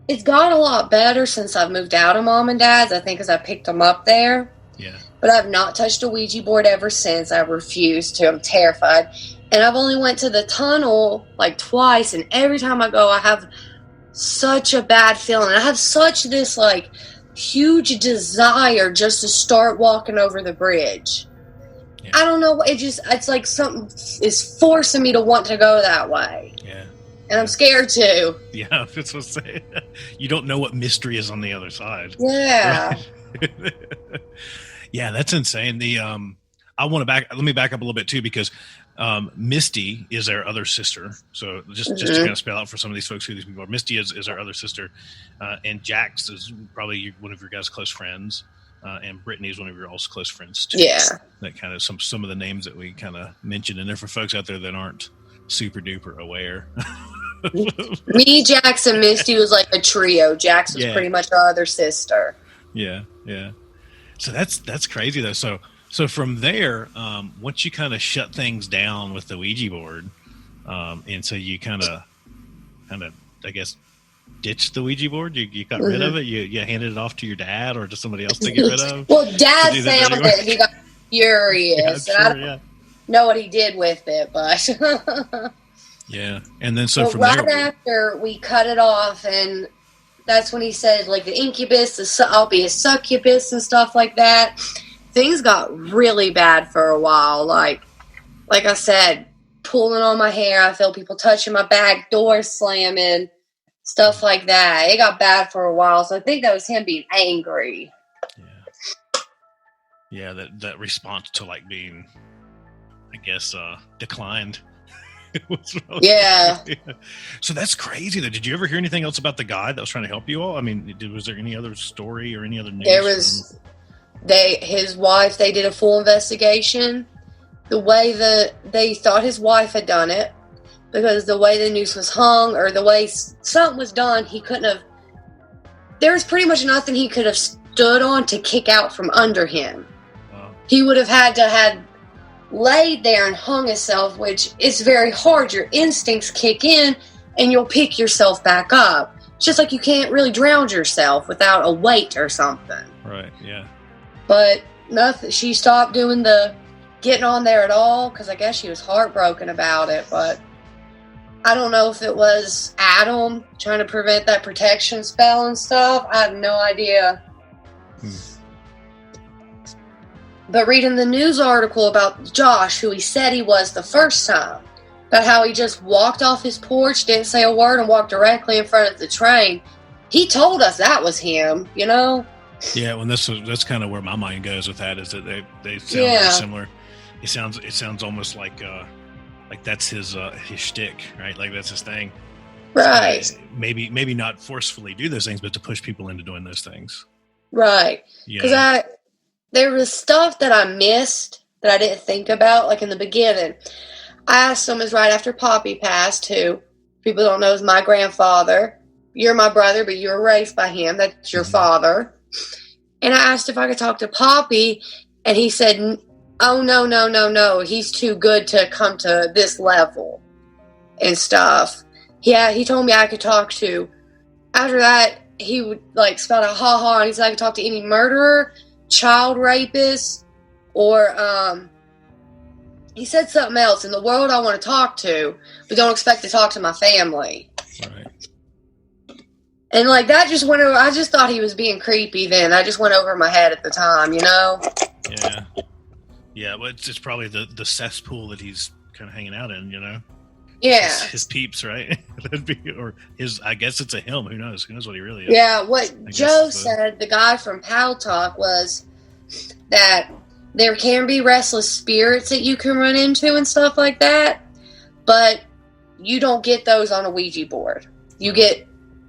It's got a lot better since I've moved out of Mom and Dad's, I think, because I picked them up there. Yeah. But I've not touched a Ouija board ever since. I refuse to. I'm terrified. And I've only went to the tunnel like twice, and every time I go, I have such a bad feeling. I have such this like huge desire just to start walking over the bridge. Yeah. I don't know. It's like something is forcing me to want to go that way. Yeah. And I'm scared too. Yeah, that's what I'm saying. You don't know what mystery is on the other side. Yeah. Right? Yeah, that's insane. Let me back up a little bit too, because Misty is our other sister. So just to kind of spell out for some of these folks who these people are. Misty is our other sister, and Jax is probably one of your guys' close friends, and Brittany is one of your also close friends too. Yeah, that kind of some of the names that we kind of mentioned in there for folks out there that aren't super duper aware. Me, Jax, and Misty was like a trio. Jax was pretty much our other sister. Yeah. So that's crazy though. So from there, once you kind of shut things down with the Ouija board, and so you kind of, I guess, ditched the Ouija board. You got rid of it. You handed it off to your dad or to somebody else to get rid of. Well, Dad found it. He got furious. Yeah, I don't know what he did with it, but yeah. And then so from right there, after we cut it off, and that's when he said like the incubus, I'll be a succubus and stuff like that. Things got really bad for a while. Like I said, pulling on my hair. I felt people touching my back door, slamming, stuff like that. It got bad for a while. So I think that was him being angry. Yeah, that response to like being, I guess, declined. Yeah. So that's crazy though. Did you ever hear anything else about the guy that was trying to help you all? I mean, was there any other story or any other news? There was... his wife, they did a full investigation. The way that they thought his wife had done it, because the way the noose was hung or the way something was done, he couldn't have. There was pretty much nothing he could have stood on to kick out from under him. Wow. He would have had to had laid there and hung himself, which is very hard. Your instincts kick in, and you'll pick yourself back up. It's just like you can't really drown yourself without a weight or something. Right. Yeah. But nothing. She stopped doing the getting on there at all because I guess she was heartbroken about it. But I don't know if it was Adam trying to prevent that protection spell and stuff. I have no idea. But reading the news article about Josh, who he said he was the first time, about how he just walked off his porch, didn't say a word, and walked directly in front of the train, he told us that was him, you know? Yeah, well, that's kind of where my mind goes with that, is that they sound very similar. It sounds almost like that's his shtick, right? Like that's his thing, right? So maybe not forcefully do those things, but to push people into doing those things, right? Because there was stuff that I missed that I didn't think about, like in the beginning. I asked him, is right after Poppy passed, who people don't know is my grandfather. You're my brother, but you were raised by him. That's your father. And I asked if I could talk to Poppy, and he said, oh, no. He's too good to come to this level and stuff. Yeah, he told me I could talk to. After that, he would like spout out ha-ha, and he said I could talk to any murderer, child rapist, or he said something else. In the world I want to talk to, but don't expect to talk to my family. Right. And like that just went over. I just thought he was being creepy then. I just went over my head at the time, you know? Yeah. Yeah, well, it's probably the cesspool that he's kind of hanging out in, you know? Yeah. His peeps, right? Or his, I guess it's a him. Who knows? Who knows what he really is? Yeah, what Joe said, the guy from Pal Talk, was that there can be restless spirits that you can run into and stuff like that, but you don't get those on a Ouija board. You get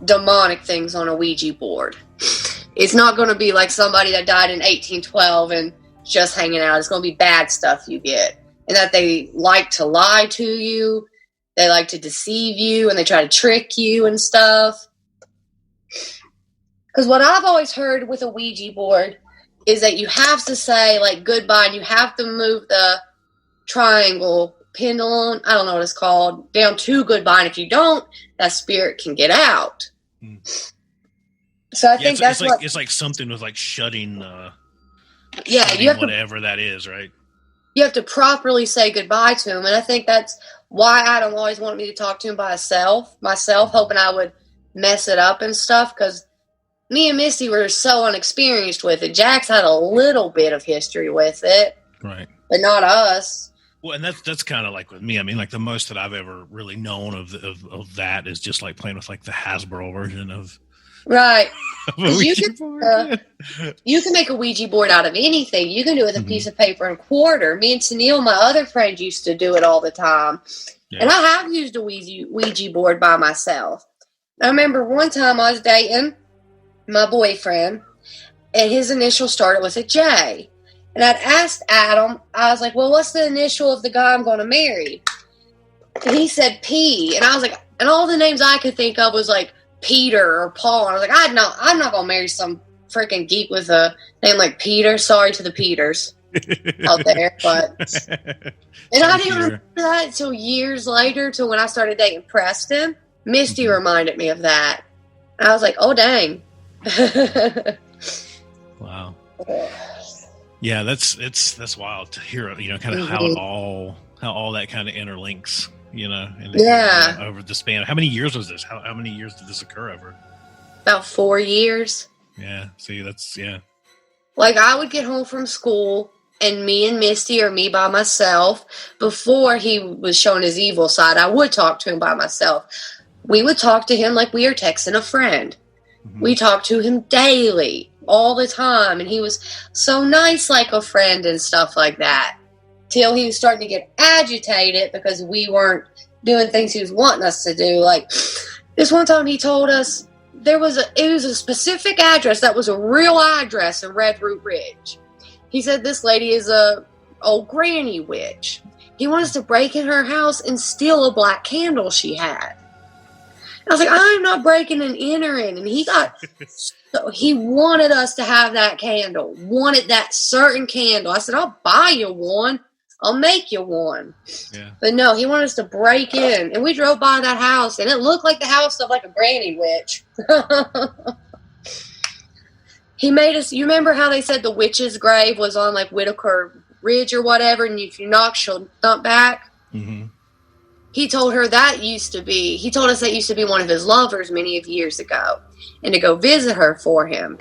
demonic things on a Ouija board. It's not going to be like somebody that died in 1812 and just hanging out. It's going to be bad stuff you get. And that they like to lie to you. They like to deceive you, and they try to trick you and stuff. Because what I've always heard with a Ouija board is that you have to say, like, goodbye, and you have to move the triangle, pendulum, I don't know what it's called, down to goodbye. And if you don't, that spirit can get out. So I think that's it's like something with like shutting. You have whatever that is, right? You have to properly say goodbye to him, and I think that's why Adam always wanted me to talk to him by myself, hoping I would mess it up and stuff. Because me and Misty were so unexperienced with it. Jax had a little bit of history with it, right? But not us. Well, and that's kind of like with me. I mean, like the most that I've ever really known of that is just like playing with like the Hasbro version of. Right. You can make a Ouija board out of anything. You can do it with a piece of paper and quarter. Me and Tennille, my other friend, used to do it all the time. Yeah. And I have used a Ouija board by myself. I remember one time I was dating my boyfriend, and his initial started with a J. And I'd asked Adam, I was like, well, what's the initial of the guy I'm going to marry? And he said P. And I was like, and all the names I could think of was like, Peter or Paul. And I was like, I'm not gonna marry some freaking geek with a name like Peter. Sorry to the Peters out there, but and I didn't remember that until years later, till when I started dating Preston. Misty reminded me of that. And I was like, oh dang. Wow. Yeah, that's wild to hear. Kind of how all that kind of interlinks. And over the span of how many years was this? How many years did this occur over? About 4 years. Yeah. See, that's Like I would get home from school and me and Misty or me by myself. Before he was showing his evil side, I would talk to him by myself. We would talk to him like we are texting a friend. Mm-hmm. We talked to him daily, all the time. And he was so nice like a friend and stuff like that. Till he was starting to get agitated because we weren't doing things he was wanting us to do. Like this one time he told us it was a specific address that was a real address in Red Root Ridge. He said this lady is a old granny witch. He wanted us to break in her house and steal a black candle she had. And I was like, I'm not breaking and entering. And he wanted us to have that candle, wanted that certain candle. I said, I'll buy you one. I'll make you one. Yeah. But no, he wanted us to break in. And we drove by that house, and it looked like the house of like a granny witch. He made us, you remember how they said the witch's grave was on like Whitaker Ridge or whatever, and if you knock, she'll thump back? Mm-hmm. He told us that used to be one of his lovers many of years ago, and to go visit her for him.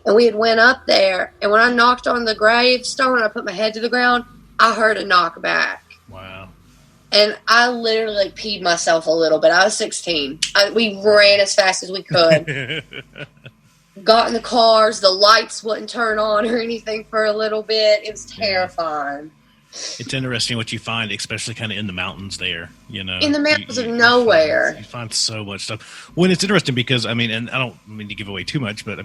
And we had went up there, and when I knocked on the gravestone, I put my head to the ground, I heard a knock back. Wow. And I literally like peed myself a little bit. I was 16. We ran as fast as we could. Got in the cars. The lights wouldn't turn on or anything for a little bit. It was terrifying. It's interesting what you find, especially kind of in the mountains there, In the mountains of nowhere. You find so much stuff. Well, it's interesting because, and I don't mean to give away too much, but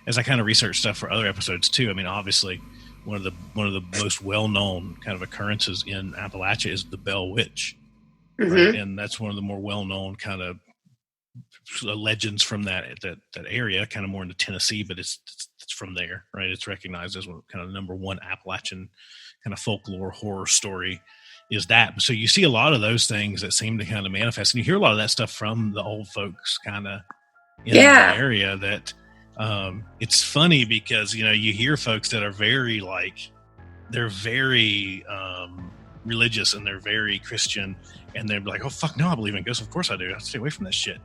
as I kind of research stuff for other episodes too, obviously one of the most well-known kind of occurrences in Appalachia is the Bell Witch. Mm-hmm. Right? And that's one of the more well-known kind of legends from that area, kind of more into Tennessee, but it's from there, right? It's recognized as one kind of number one Appalachian kind of folklore horror story is that. So you see a lot of those things that seem to kind of manifest, and you hear a lot of that stuff from the old folks kind of in the area that it's funny because, you hear folks that are very religious and they're very Christian, and they're like, oh, fuck no, I believe in ghosts. Of course I do. I stay away from that shit.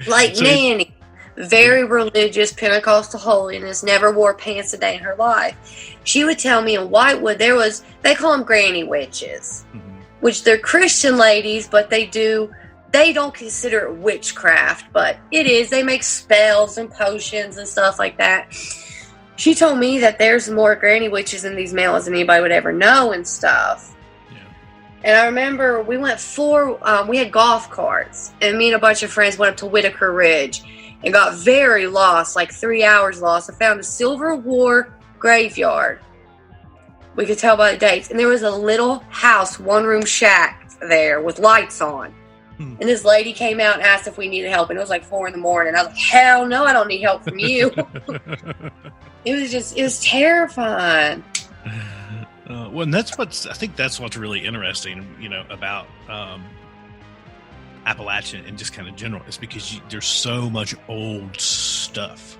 Like Nanny, very religious, Pentecostal holiness, never wore pants a day in her life. She would tell me in Whitewood they call them granny witches, which they're Christian ladies, but they don't consider it witchcraft, but it is. They make spells and potions and stuff like that. She told me that there's more granny witches in these mountains than anybody would ever know and stuff. Yeah. And I remember we went we had golf carts, and me and a bunch of friends went up to Whitaker Ridge and got very lost, like 3 hours lost. I found a Civil War graveyard. We could tell by the dates. And there was a little house, one-room shack there with lights on. And this lady came out and asked if we needed help, and it was like 4 a.m. I was like, hell no, I don't need help from you. It was terrifying. Well, and I think that's what's really interesting, about Appalachian and just kind of general, is because there's so much old stuff.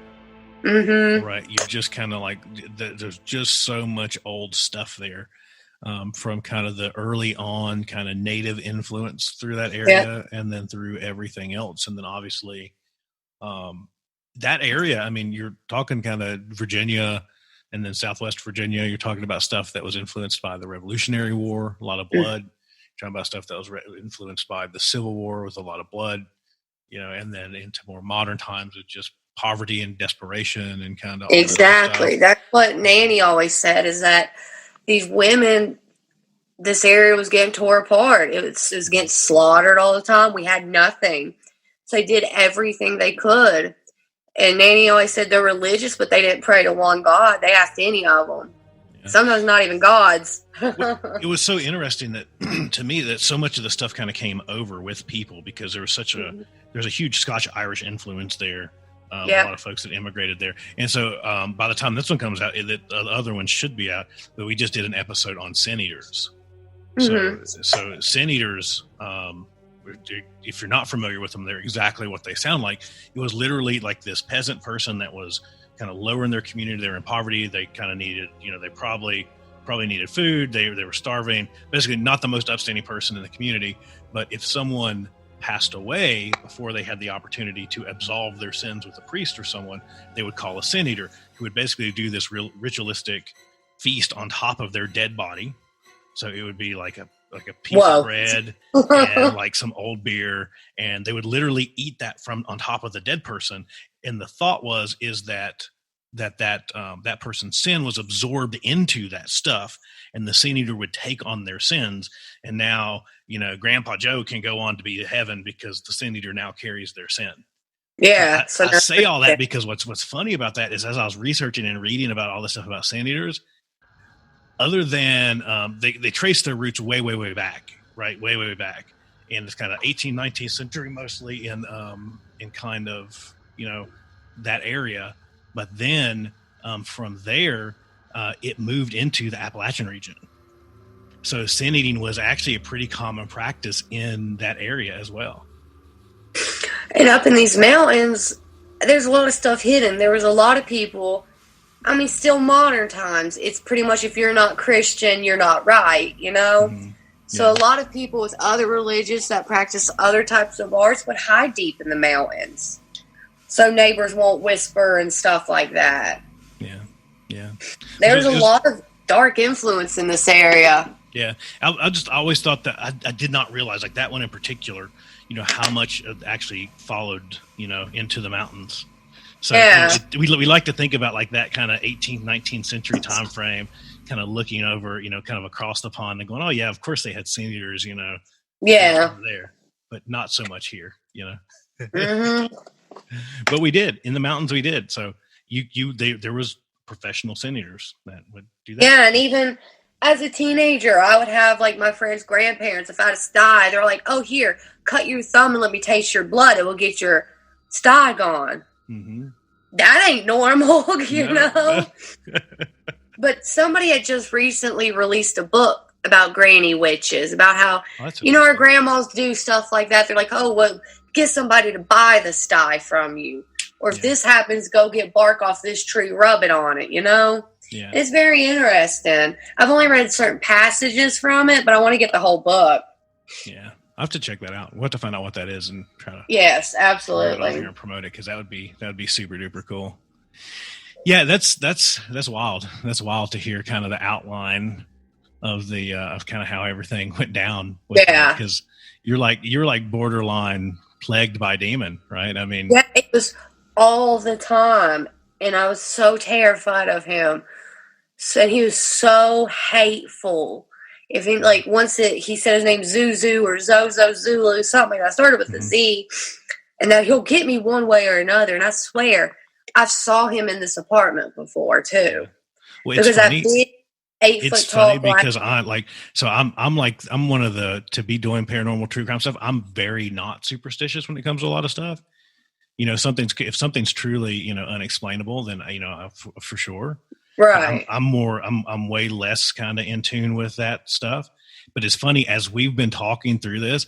Mm-hmm. Right. You're just kind of like, there's just so much old stuff there, from kind of the early on kind of native influence through that area, and then through everything else. And then obviously, that area, I mean, you're talking kind of Virginia and then Southwest Virginia. You're talking about stuff that was influenced by the Revolutionary War, a lot of blood. You're talking about stuff that was influenced by the Civil War with a lot of blood, and then into more modern times with just poverty and desperation and kind of exactly. That's what Nanny always said, is that these women, this area was getting tore apart. It was getting slaughtered all the time. We had nothing. So they did everything they could. And Nanny always said they're religious, but they didn't pray to one God. They asked any of them. Yeah. Sometimes not even gods. It was so interesting that to me that so much of the stuff kind of came over with people, because there was there's a huge Scotch-Irish influence there. A lot of folks that immigrated there. And so by the time this one comes out, the other one should be out, but we just did an episode on sin eaters. So sin eaters, if you're not familiar with them, they're exactly what they sound like. It was literally like this peasant person that was kind of lower in their community. They were in poverty. They kind of needed, they probably needed food. They were starving. Basically not the most upstanding person in the community. But if someone passed away before they had the opportunity to absolve their sins with a priest or someone, they would call a sin eater, who would basically do this real ritualistic feast on top of their dead body. So it would be like a piece of bread and like some old beer, and they would literally eat that from on top of the dead person. And the thought is that person's sin was absorbed into that stuff, and the sin eater would take on their sins. And now, Grandpa Joe can go on to be to heaven because the sin eater now carries their sin. Yeah. I say all that because what's funny about that is, as I was researching and reading about all this stuff about sin eaters, other than they trace their roots way, way, way back, right? Way, way, way back. And it's kind of 18th, 19th century, mostly in kind of, that area. But then from there, it moved into the Appalachian region. So sin eating was actually a pretty common practice in that area as well. And up in these mountains, there's a lot of stuff hidden. There was a lot of people. I mean, still modern times, it's pretty much, if you're not Christian, you're not right, Mm-hmm. So a lot of people with other religions that practice other types of arts would hide deep in the mountains, so neighbors won't whisper and stuff like that. Yeah. There's a lot of dark influence in this area. Yeah. I always thought that I did not realize, like that one in particular, how much it actually followed, into the mountains. So we like to think about like that kind of 18th, 19th century time frame, kind of looking over, kind of across the pond and going, oh yeah, of course they had sin eaters, there, but not so much here, Mm-hmm. But we did in the mountains. We did. So there was professional sin eaters that would do that. Yeah. And even as a teenager, I would have like my friends' grandparents, if I had a sty, they're like, oh, here, cut your thumb and let me taste your blood. It will get your sty gone. Mm-hmm. That ain't normal, know? But somebody had just recently released a book about granny witches, about how, our grandmas do stuff like that. They're like, oh, well, get somebody to buy the sty from you. Or if this happens, go get bark off this tree, rub it on it, Yeah. It's very interesting. I've only read certain passages from it, but I want to get the whole book. Yeah. I have to check that out. We'll have to find out what that is and try to. Yes, absolutely. And promote it, because that would be super duper cool. Yeah, that's wild. That's wild to hear kind of the outline of the of kind of how everything went down. Because you're like borderline plagued by demon, right? I mean, yeah, it was all the time, and I was so terrified of him. And he was so hateful. If he, like, once he said his name Zuzu or Zozo Zulu, something, I started with the Z, and that he'll get me one way or another. And I swear, I saw him in this apartment before too. Well, because that big 8 foot tall. Because I'm one of to be doing paranormal true crime stuff. I'm very not superstitious when it comes to a lot of stuff. If something's truly unexplainable, then for sure. Right. I'm way less kind of in tune with that stuff. But it's funny, as we've been talking through this,